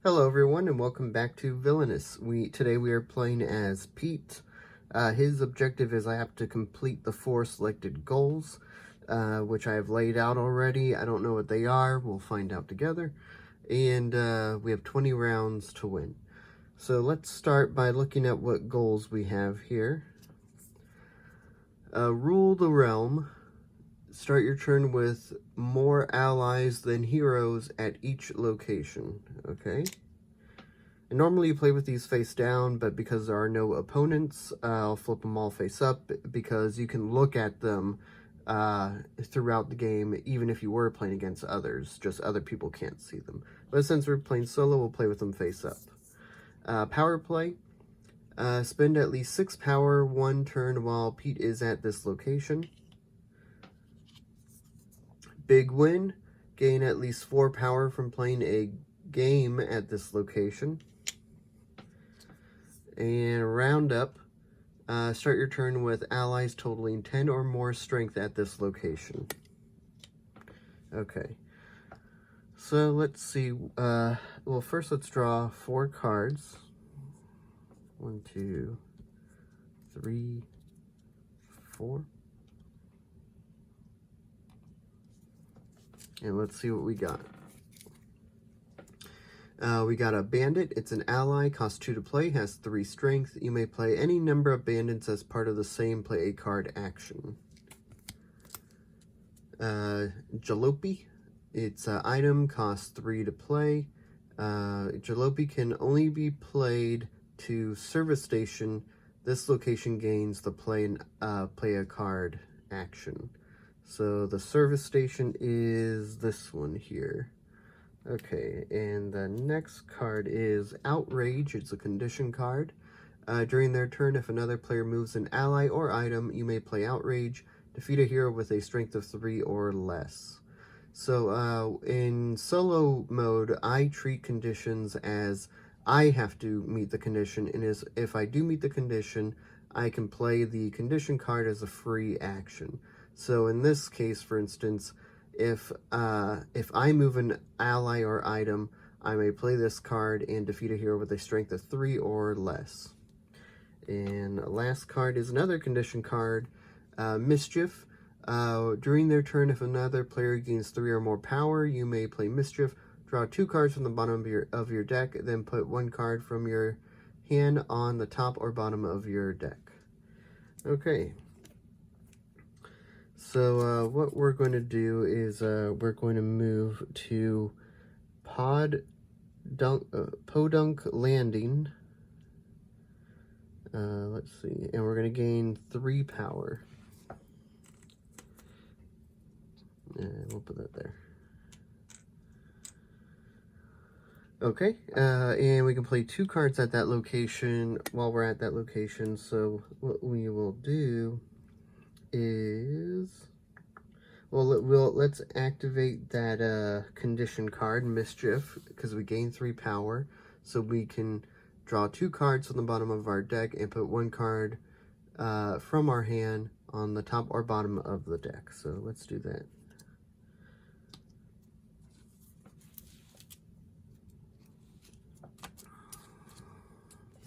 Hello everyone and welcome back to Villainous. Today we are playing as Pete. His objective is I have to complete the 4 selected goals, which I have laid out already. I don't know what they are. We'll find out together. And we have 20 rounds to win. So let's start by looking at what goals we have here. Rule the realm. Start your turn with more allies than heroes at each location. Okay. And normally you play with these face down, but because there are no opponents, I'll flip them all face up because you can look at them throughout the game, even if you were playing against others. Just other people can't see them. But since we're playing solo, we'll play with them face up. Power play. Spend at least 6 power 1 turn while Pete is at this location. Big win. Gain at least 4 power from playing a game at this location. And round up. Start your turn with allies totaling 10 or more strength at this location. Okay. So let's see. Well, first let's draw 4 cards. 1, 2, 3, 4. And let's see what we got. We got a bandit. It's an ally, costs 2 to play, has 3 strength. You may play any number of bandits as part of the same play a card action. Jalopy. It's an item, costs 3 to play. Jalopy can only be played to service station. This location gains the play a card action. So the service station is this one here. Okay, and the next card is Outrage. It's a condition card. During their turn, if another player moves an ally or item, you may play Outrage. Defeat a hero with a strength of 3 or less. So in solo mode, I treat conditions as I have to meet the condition, and if I do meet the condition, I can play the condition card as a free action. So in this case, for instance, if I move an ally or item, I may play this card and defeat a hero with a strength of 3 or less. And last card is another condition card, Mischief. During their turn, if another player gains 3 or more power, you may play Mischief. Draw 2 cards from the bottom of your deck, then put 1 card from your hand on the top or bottom of your deck. Okay. So what we're going to do is we're going to move to Podunk Landing. Let's see, and we're going to gain 3 power. And we'll put that there. Okay, and we can play 2 cards at that location while we're at that location. So what we will do is, let's activate that condition card, Mischief, because we gain 3 power. So we can draw 2 cards from the bottom of our deck and put 1 card from our hand on the top or bottom of the deck. So let's do that.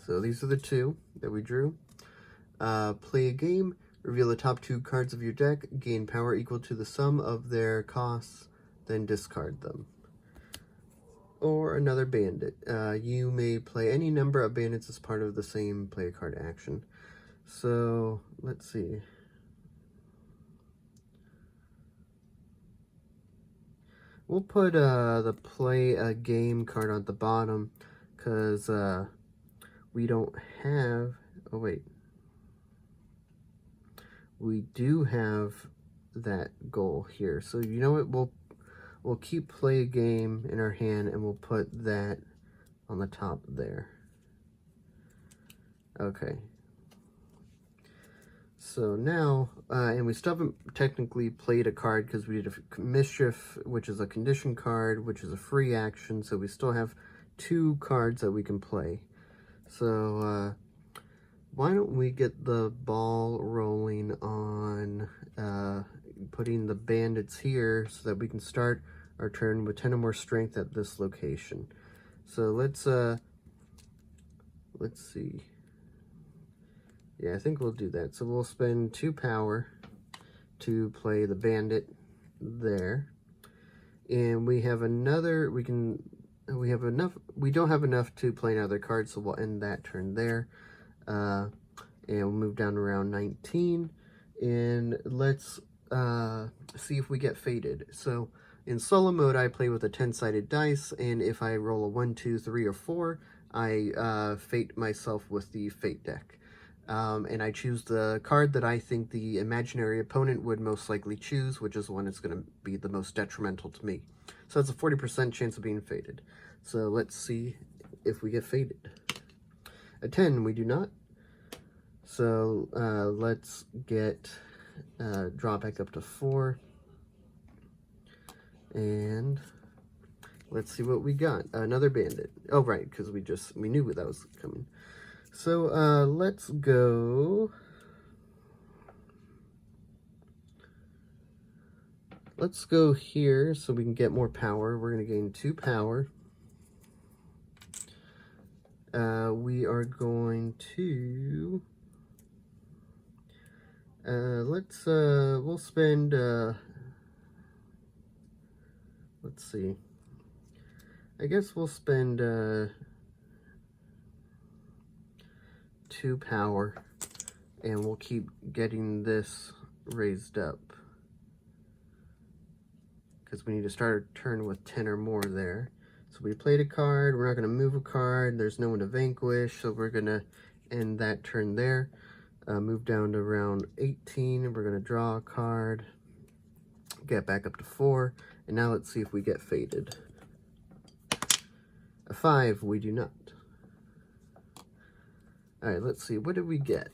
So these are the 2 that we drew. Play a game. Reveal the top 2 cards of your deck. Gain power equal to the sum of their costs. Then discard them. Or another bandit. You may play any number of bandits as part of the same play a card action. So let's see. We'll put the play a game card on the bottom because we don't have, oh wait, we do have that goal here. So you know what, we'll keep play a game in our hand and we'll put that on the top there. Okay. So now, and we still haven't technically played a card because we did a Mischief, which is a condition card, which is a free action. So we still have 2 cards that we can play. So why don't we get the ball rolling on putting the bandits here so that we can start our turn with 10 or more strength at this location. So let's see. Yeah, I think we'll do that. So we'll spend 2 power to play the bandit there. And we have another, we don't have enough to play another card, so we'll end that turn there. And we'll move down to round 19. And let's see if we get faded. So in solo mode, I play with a 10-sided dice, and if I roll a 1, 2, 3, or 4, I fate myself with the fate deck. And I choose the card that I think the imaginary opponent would most likely choose, which is the one that's going to be the most detrimental to me. So it's a 40% chance of being faded. So let's see if we get faded. A 10, we do not. So let's get draw back up to 4. And let's see what we got. Another bandit. Oh, right, because we knew that was coming. So let's go. Let's go here so we can get more power. We're going to gain 2 power. We are going to we'll spend let's see. I guess we'll spend 2 power, and we'll keep getting this raised up because we need to start a turn with 10 or more there. So we played a card, we're not going to move a card, there's no one to vanquish, so we're going to end that turn there. Move down to round 18, and we're going to draw a card, get back up to 4, and now let's see if we get faded. A 5, we do not. Alright, let's see, what did we get?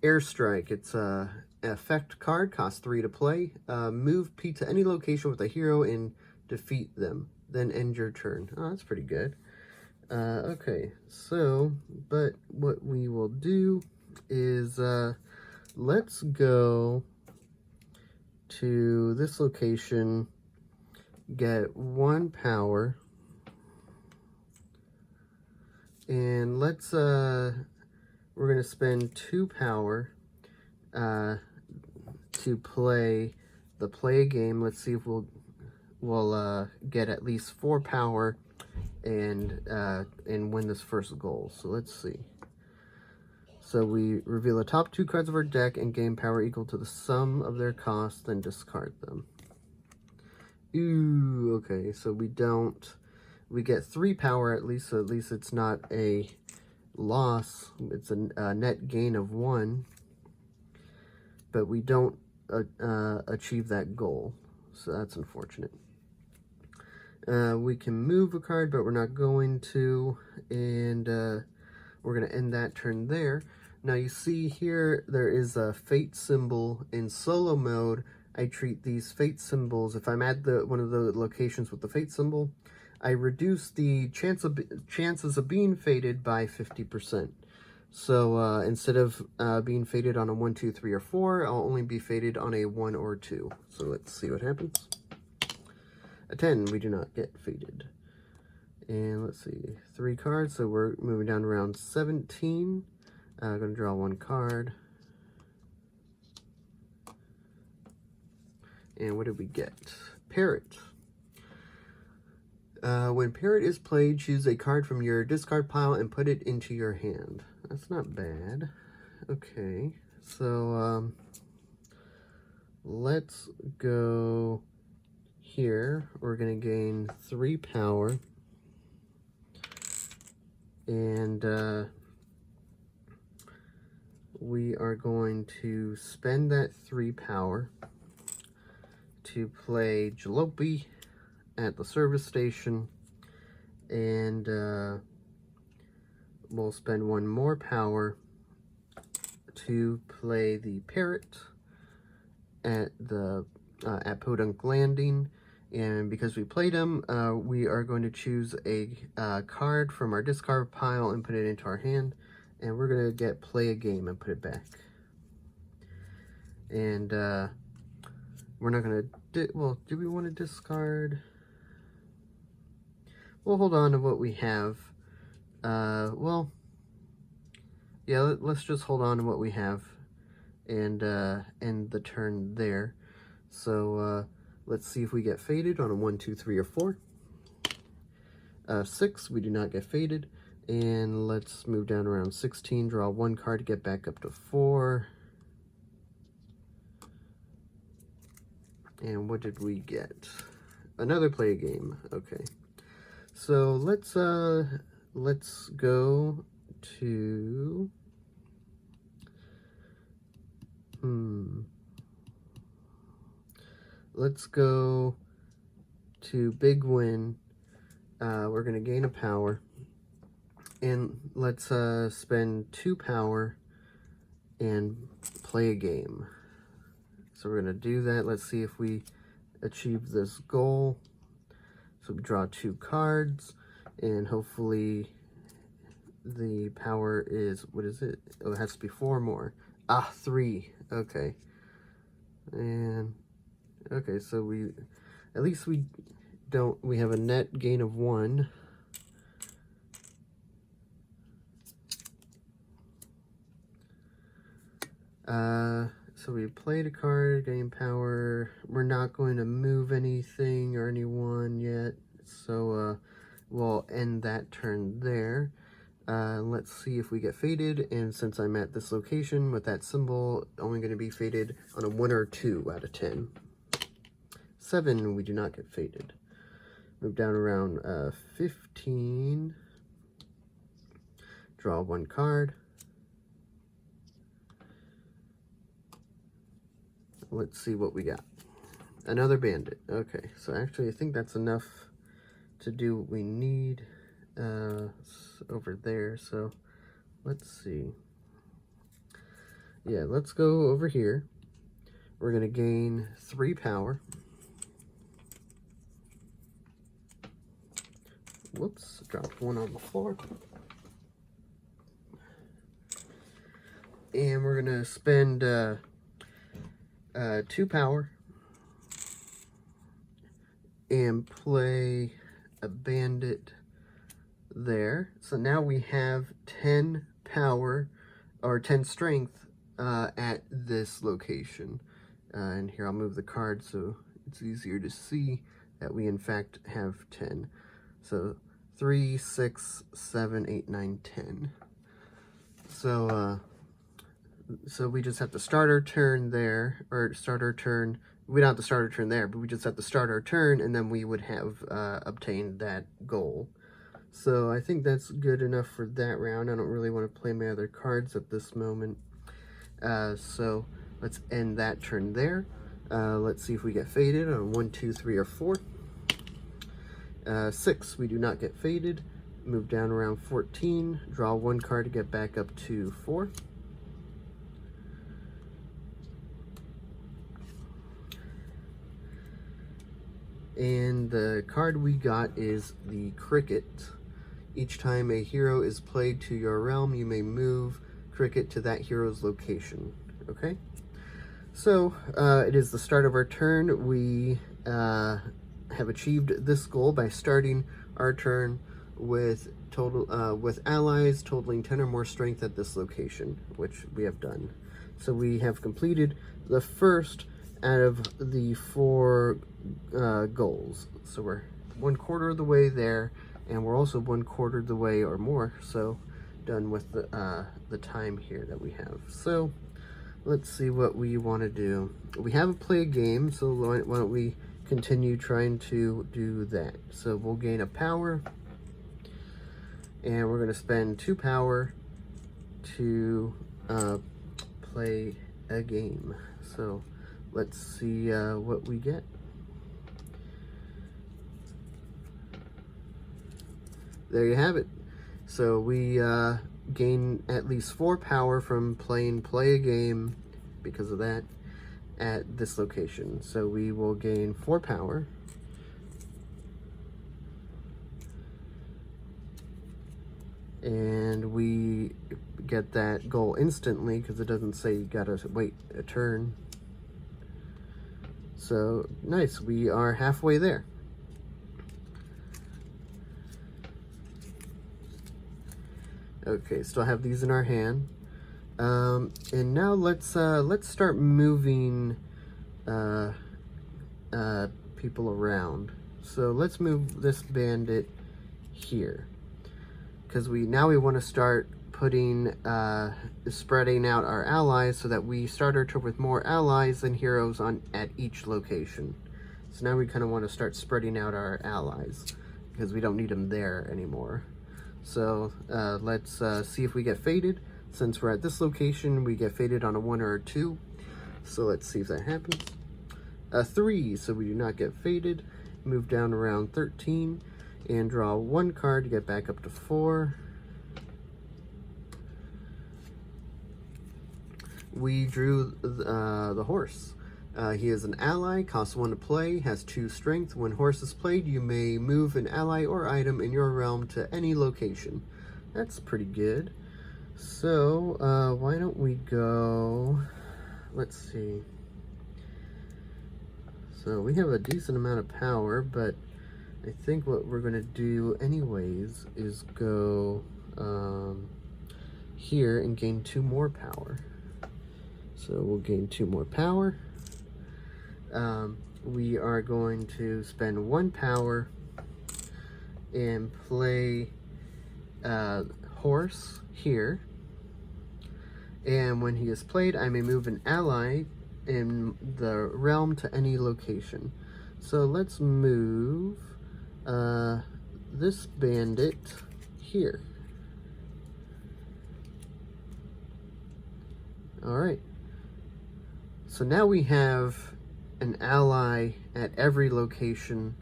Airstrike, it's a effect card, costs 3 to play. Move P to any location with a hero and defeat them. Then end your turn. Oh, that's pretty good. Okay, so, but what we will do is, let's go to this location, get 1 power, and let's, we're going to spend 2 power to play a game. Let's see if we'll get at least 4 power and win this first goal. So let's see. So we reveal the top 2 cards of our deck and gain power equal to the sum of their cost, then discard them. Ooh, okay, so we get 3 power at least, so at least it's not a loss. It's a net gain of 1, but we don't achieve that goal, so that's unfortunate. We can move a card, but we're not going to, and we're going to end that turn there. Now you see here there is a fate symbol. In solo mode, I treat these fate symbols, if I'm at one of the locations with the fate symbol, I reduce the chances of being fated by 50%. So instead of being fated on a 1, 2, 3, or 4, I'll only be fated on a 1 or 2. So let's see what happens. A 10, we do not get fated. And let's see, 3 cards, so we're moving down to round 17. I'm going to draw 1 card. And what did we get? Parrot. When Parrot is played, choose a card from your discard pile and put it into your hand. That's not bad. Okay, so let's go here. We're going to gain 3 power. And we are going to spend that 3 power to play Jalopy at the service station, and we'll spend 1 more power to play the Parrot at the at Podunk Landing. And because we played him, we are going to choose a card from our discard pile and put it into our hand, and we're going to get play a game and put it back. And we're not going to, well, do we want to discard? we'll hold on to what we have. Well, yeah, let's just hold on to what we have and end the turn there. So let's see if we get faded on a 1, 2, 3, or 4. 6, we do not get faded. And let's move down around 16, draw 1 card to get back up to 4. And what did we get? Another play a game. Okay. So let's go to let's go to Big Win. We're gonna gain a power, and let's spend 2 power and play a game. So we're gonna do that. Let's see if we achieve this goal. So we draw 2 cards, and hopefully the power is, what is it? Oh, it has to be 4 more. 3. Okay. And okay, so we at least we have a net gain of 1. So we played a card, gain power. We're not going to move anything or anyone yet, so we'll end that turn there. Let's see if we get faded, and since I'm at this location with that symbol, only going to be faded on a 1 or 2 out of 10. 7, we do not get faded. Move down around 15. Draw 1 card. Let's see what we got. Another bandit. Okay, so actually I think that's enough to do what we need over there. So let's see. Yeah, let's go over here. We're going to gain 3 power. Whoops, dropped 1 on the floor. And we're going to spend 2 power and play a bandit there. So now we have 10 power or 10 strength at this location. And here I'll move the card so it's easier to see that we in fact have 10. So 3, 6, 7, 8, 9, 10. So we just have to start our turn there, or start our turn. We don't have to start our turn there, but we just have to start our turn, and then we would have obtained that goal. So I think that's good enough for that round. I don't really want to play my other cards at this moment. So let's end that turn there. Let's see if we get faded on 1, 2, 3, or 4. 6, we do not get faded. Move down around 14. Draw 1 card to get back up to 4. And the card we got is the Cricket. Each time a hero is played to your realm, you may move Cricket to that hero's location. Okay? So, it is the start of our turn. We have achieved this goal by starting our turn with with allies totaling 10 or more strength at this location, which we have done. So we have completed the first out of the 4 goals. So we're 1/4 of the way there, and we're also 1/4 of the way or more so done with the time here that we have. So let's see what we want to do. We haven't played a game, so why don't we continue trying to do that. So we'll gain a power, and we're going to spend 2 power to play a game. So let's see what we get. There you have it. So we gain at least 4 power from playing play a game because of that at this location. So we will gain 4 power. And we get that goal instantly because it doesn't say you gotta wait a turn. So nice, we are halfway there. Okay, still have these in our hand. And now let's start moving people around. So let's move this bandit here, because we want to start putting spreading out our allies so that we start our turn with more allies and heroes at each location. So now we kind of want to start spreading out our allies because we don't need them there anymore. So let's see if we get faded. Since we're at this location, we get faded on a 1 or a 2. So let's see if that happens. A 3, so we do not get faded. Move down around 13 and draw 1 card to get back up to 4. We drew the horse. He is an ally, costs 1 to play, has 2 strength. When horse is played, you may move an ally or item in your realm to any location. That's pretty good. So, why don't we go, let's see. So we have a decent amount of power, but I think what we're going to do anyways is go here and gain 2 more power. So we'll gain 2 more power. We are going to spend 1 power and play horse here. And when he is played, I may move an ally in the realm to any location. So let's move this bandit here. Alright. So now we have an ally at every location,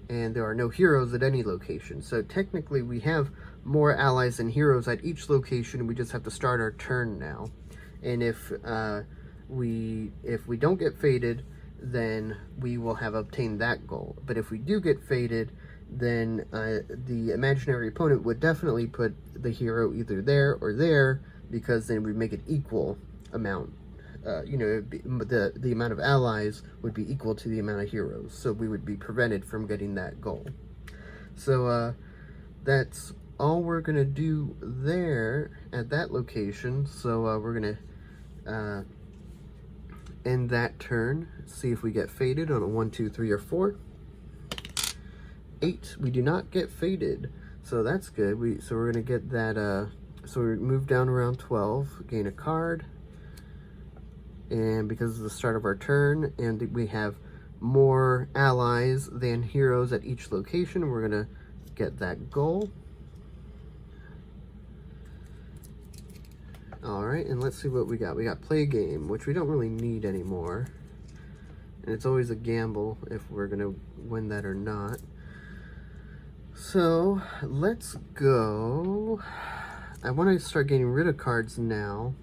and there are no heroes at any location. So technically we have more allies and heroes at each location. We just have to start our turn now. And if we don't get faded, then we will have obtained that goal. But if we do get faded, then the imaginary opponent would definitely put the hero either there or there, because then we make it equal amount. The amount of allies would be equal to the amount of heroes, so we would be prevented from getting that goal. So that's all we're gonna do there at that location. So we're gonna end that turn, see if we get faded on a 1, 2, 3, or 4. 8, we do not get faded, so that's good. So we're gonna get that. So we move down around 12, gain a card, and because it's the start of our turn, and we have more allies than heroes at each location, we're gonna get that goal. Alright, and let's see what we got. We got play game, which we don't really need anymore. And it's always a gamble if we're going to win that or not. So, let's go. I want to start getting rid of cards now,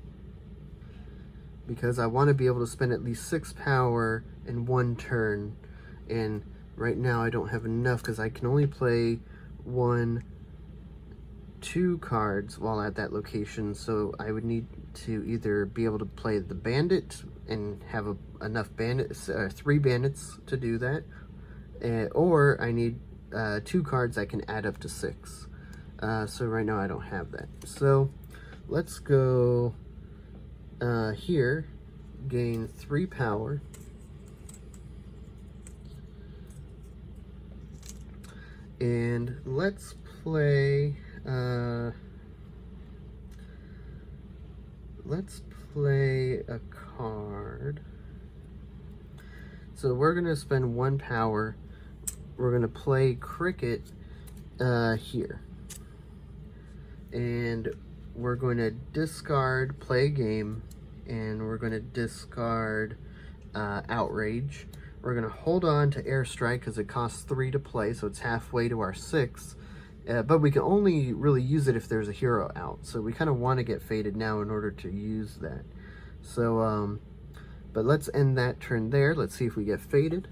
because I want to be able to spend at least 6 power in 1 turn. And right now I don't have enough, because I can only play 2 cards while at that location, so I would need to either be able to play the bandit and have enough bandits, 3 bandits to do that, or I need 2 cards I can add up to 6. So right now I don't have that. So let's go here, gain 3 power, and let's play a card. So we're gonna spend 1 power. We're gonna play cricket here, and we're going to discard play game, and we're going to discard outrage. We're going to hold on to airstrike because it costs 3 to play, so it's halfway to our 6. But we can only really use it if there's a hero out. So we kind of want to get faded now in order to use that. So, but let's end that turn there. Let's see if we get faded.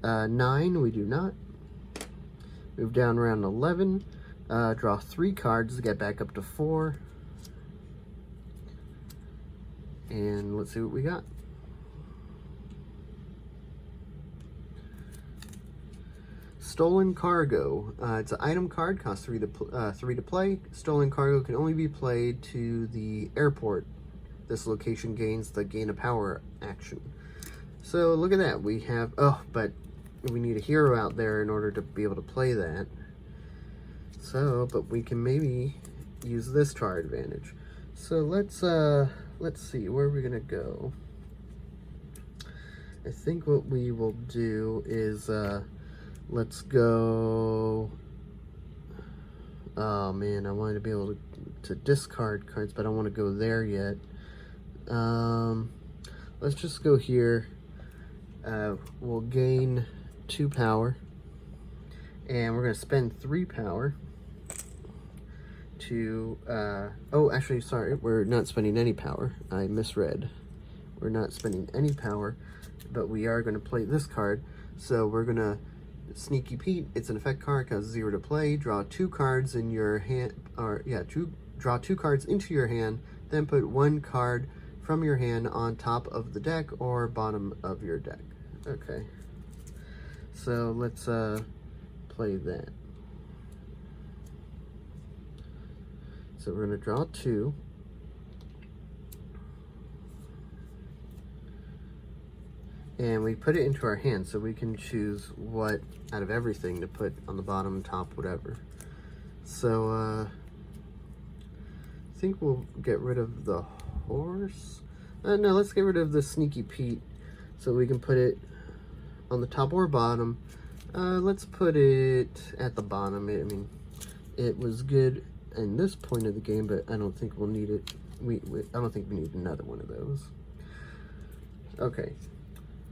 9, we do not. Move down around 11. Draw 3 cards to get back up to 4. And let's see what we got. Stolen Cargo. It's an item card, costs 3 to play. Stolen Cargo can only be played to the airport. This location gains the Gain a Power action. So look at that. We have, but we need a hero out there in order to be able to play that. So, but we can maybe use this to our advantage. So let's see, where are we gonna go? I think what we will do is, let's go, oh man, I wanted to be able to discard cards, but I don't want to go there yet. Let's just go here. We'll gain 2 power, and we're going to spend 3 power to, oh, actually, sorry, we're not spending any power. I misread. We're not spending any power, but we are going to play this card. So we're going to Sneaky Pete. It's an effect card, costs 0 to play. Draw 2 cards in your hand, or yeah, draw 2 cards into your hand, then put 1 card from your hand on top of the deck or bottom of your deck. Okay, so let's play that. So we're going to draw 2. And we put it into our hand, so we can choose what out of everything to put on the bottom, top, whatever. So I think we'll get rid of the horse. No, let's get rid of the Sneaky Pete, so we can put it on the top or bottom. Let's put it at the bottom. I mean, it was good in this point of the game, but I don't think we'll need it. I don't think we need another one of those. Okay.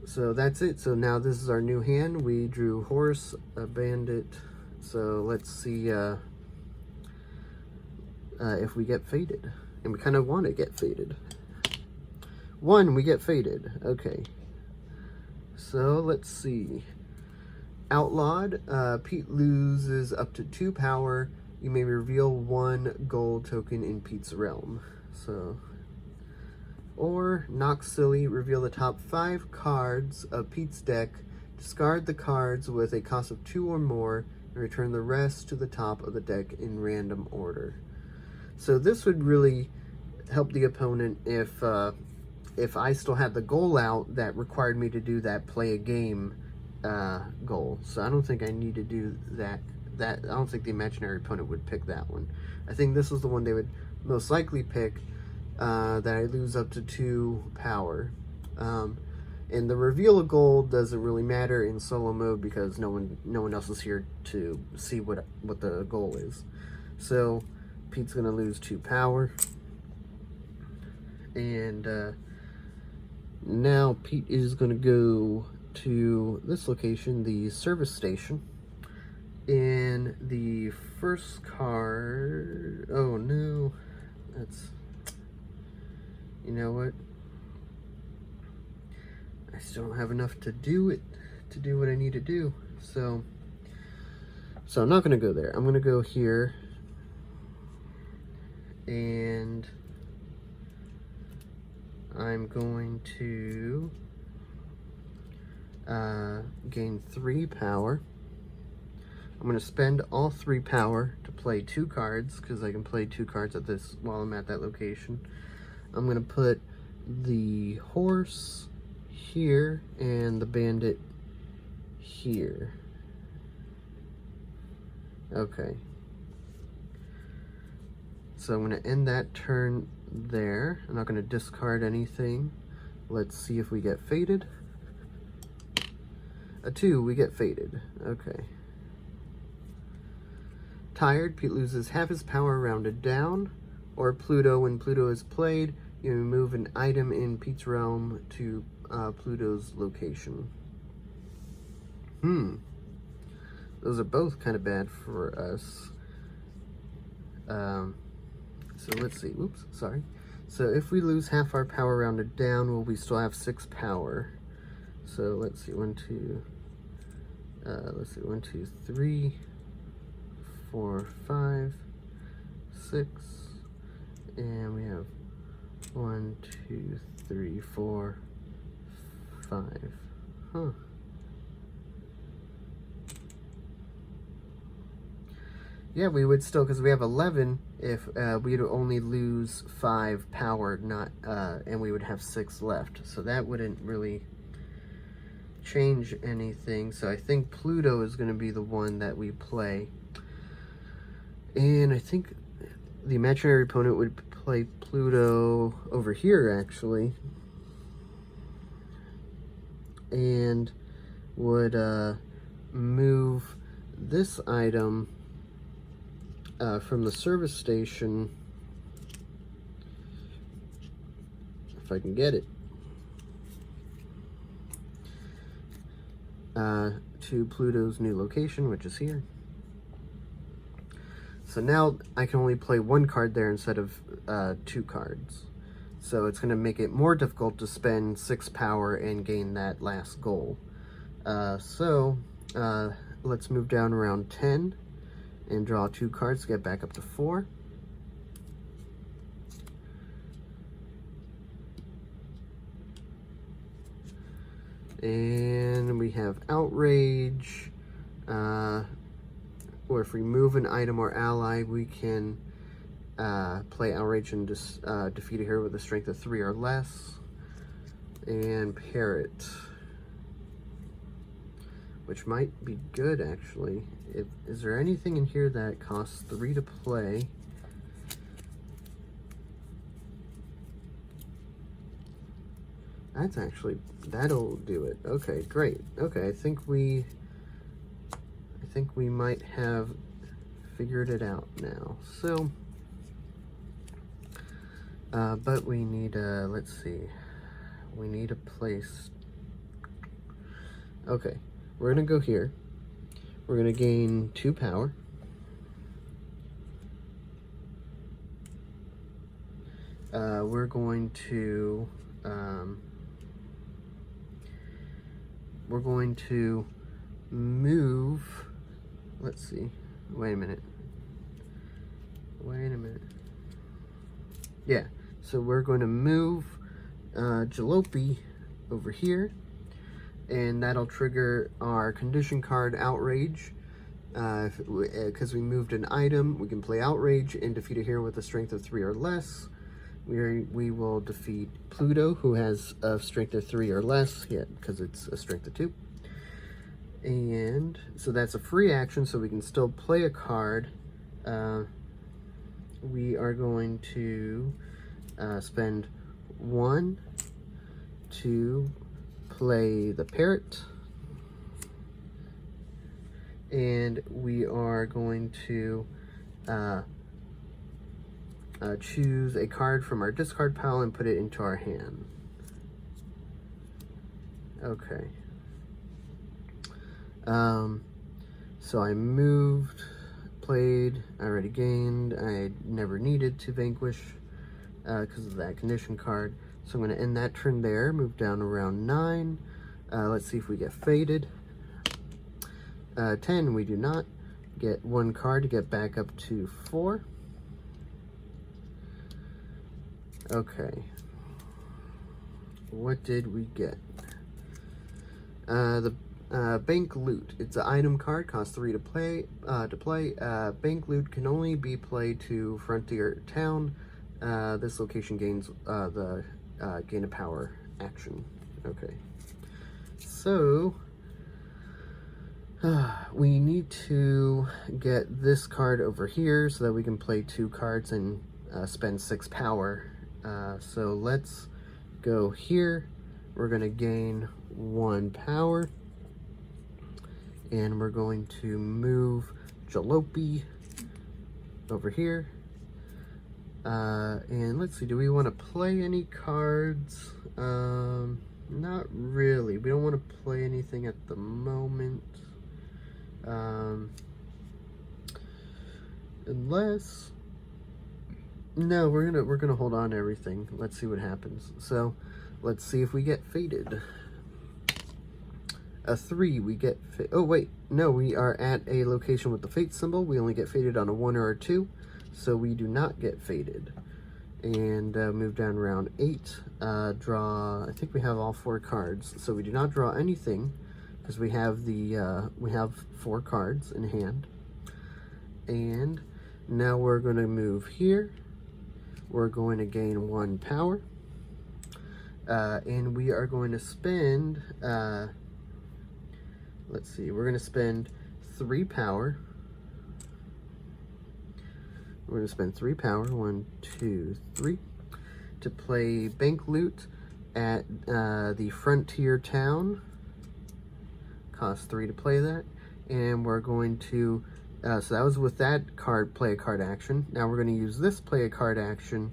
So that's it. So now this is our new hand. We drew horse, a bandit. So let's see if we get faded. And we kind of want to get faded. 1, we get faded. Okay. So let's see. Outlawed. Pete loses up to 2 power. You may reveal 1 gold token in Pete's realm. So... Or, Knock Silly, reveal the top 5 cards of Pete's deck, discard the cards with a cost of 2 or more, and return the rest to the top of the deck in random order. So this would really help the opponent if I still had the goal out that required me to do that play a game goal. So I don't think I need to do that. I don't think the imaginary opponent would pick that one. I think this is the one they would most likely pick. That I lose up to 2 power. And the reveal of gold doesn't really matter in solo mode because no one else is here to see what the goal is. So Pete's gonna lose 2 power. And now Pete is gonna go to this location, the service station. And the first card, oh no, that's, you know what? I still don't have enough to do what I need to do. So I'm not going to go there. I'm going to go here. And I'm going to gain 3 power. I'm going to spend all 3 power to play 2 cards, because I can play 2 cards at this while I'm at that location. I'm going to put the horse here and the bandit here. Okay. So I'm going to end that turn there. I'm not going to discard anything. Let's see if we get faded. A 2, we get faded. Okay. Tired, Pete loses half his power rounded down. Or Pluto, when Pluto is played, you move an item in Pete's realm to Pluto's location. Those are both kind of bad for us. So let's see. Oops, sorry. So if we lose half our power rounded down, will we still have 6 power? So let's see. 1, 2. Let's see. 1, 2, 3, 4, 5, 6. And we have 1, 2, 3, 4, 5. Huh. Yeah, we would still, because we have 11, if we'd only lose 5 power, not and we would have 6 left. So that wouldn't really change anything. So I think Pluto is going to be the one that we play. And I think the imaginary opponent would play Pluto over here, actually. And would move this item from the service station, if I can get it, to Pluto's new location, which is here. So now I can only play 1 card there instead of 2 cards. So it's going to make it more difficult to spend 6 power and gain that last goal. Let's move down around 10 and draw 2 cards to get back up to 4. And we have Outrage, or if we move an item or ally, we can play Outrage and defeat a hero with a strength of 3 or less. And Parrot, which might be good, actually. Is there anything in here that costs 3 to play? That's actually, that'll do it. Okay, great. Okay, I think we might have figured it out now. So, but we need let's see. We need a place. Okay, we're gonna go here. We're gonna gain 2 power. We're going to move, let's see, wait a minute. Yeah, so we're going to move Jalopy over here, and that'll trigger our condition card Outrage. Because we moved an item, we can play Outrage and defeat a hero with a strength of 3 or less. We will defeat Pluto, who has a strength of 3 or less, because it's a strength of 2. And so that's a free action, so we can still play a card. We are going to spend 1 to play the Parrot. And we are going to choose a card from our discard pile and put it into our hand. Okay. So I moved, played, I already gained, I never needed to vanquish because of that condition card. So I'm going to end that turn there, move down around 9. Let's see if we get faded. 10, we do not. Get 1 card to get back up to 4. Okay. What did we get? The Bank Loot. It's an item card, costs 3 to play. Bank Loot can only be played to Frontier Town. This location gains the gain a power action. Okay. So we need to get this card over here so that we can play 2 cards and spend 6 power. So let's go here. We're going to gain 1 power. And we're going to move Jalopy over here. And let's see, do we want to play any cards? Not really. We don't want to play anything at the moment. Unless, no, we're gonna hold on to everything. Let's see what happens. So let's see if we get faded. A 3, we get oh wait, no, we are at a location with the fate symbol. We only get faded on a 1 or a 2, so we do not get faded. And move down around 8. Draw, I think we have all 4 cards, so we do not draw anything because we have the we have 4 cards in hand. And now we're going to move here. We're going to gain 1 power. And we are going to spend, let's see, we're going to spend 3 power. We're going to spend 3 power, 1, 2, 3, to play Bank Loot at the Frontier Town. Costs 3 to play that. And we're going to, so that was with that card, play a card action. Now we're going to use this play a card action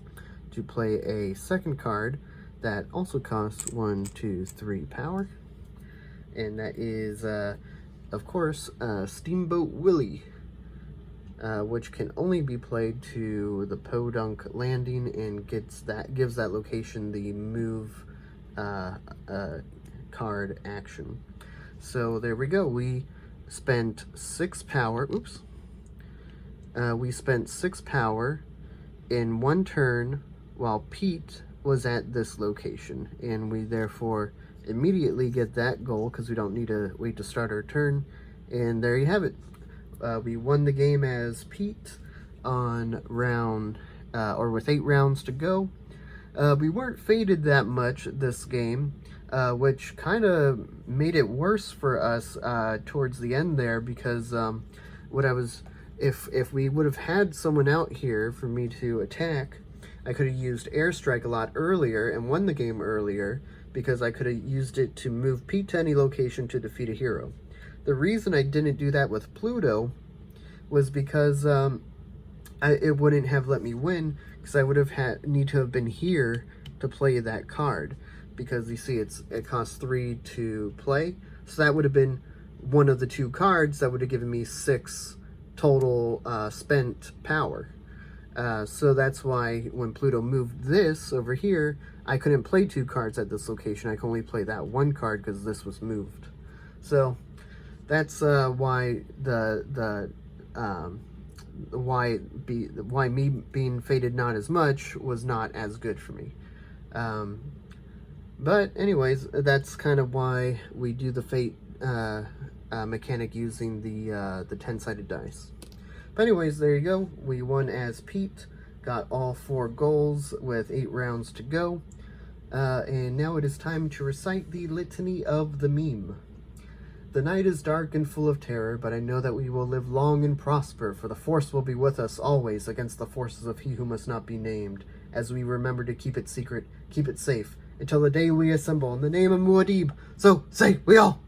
to play a second card that also costs 1, 2, 3 power. And that is, of course, Steamboat Willie, which can only be played to the Podunk Landing and gives that location the move card action. So there we go. We spent 6 power. Oops. We spent 6 power in 1 turn while Pete was at this location, and we therefore immediately get that goal because we don't need to wait to start our turn. And there you have it. We won the game as Pete on round, or with 8 rounds to go. We weren't faded that much this game, which kind of made it worse for us towards the end there, because if we would have had someone out here for me to attack, I could have used Airstrike a lot earlier and won the game earlier, because I could have used it to move Pete to any location to defeat a hero. The reason I didn't do that with Pluto was because it wouldn't have let me win, because I would have need to have been here to play that card, because you see it costs 3 to play, so that would have been one of the 2 cards that would have given me 6 total spent power. So that's why when Pluto moved this over here, I couldn't play 2 cards at this location. I could only play that 1 card because this was moved. So that's why why me being faded not as much was not as good for me. But anyways, that's kind of why we do the fate mechanic using the 10-sided dice. But anyways, there you go. We won as Pete, got all 4 goals with 8 rounds to go. And now it is time to recite the litany of the meme. The night is dark and full of terror, but I know that we will live long and prosper, for the Force will be with us always against the forces of he who must not be named, as we remember to keep it secret, keep it safe, until the day we assemble in the name of Muad'Dib. So say we all.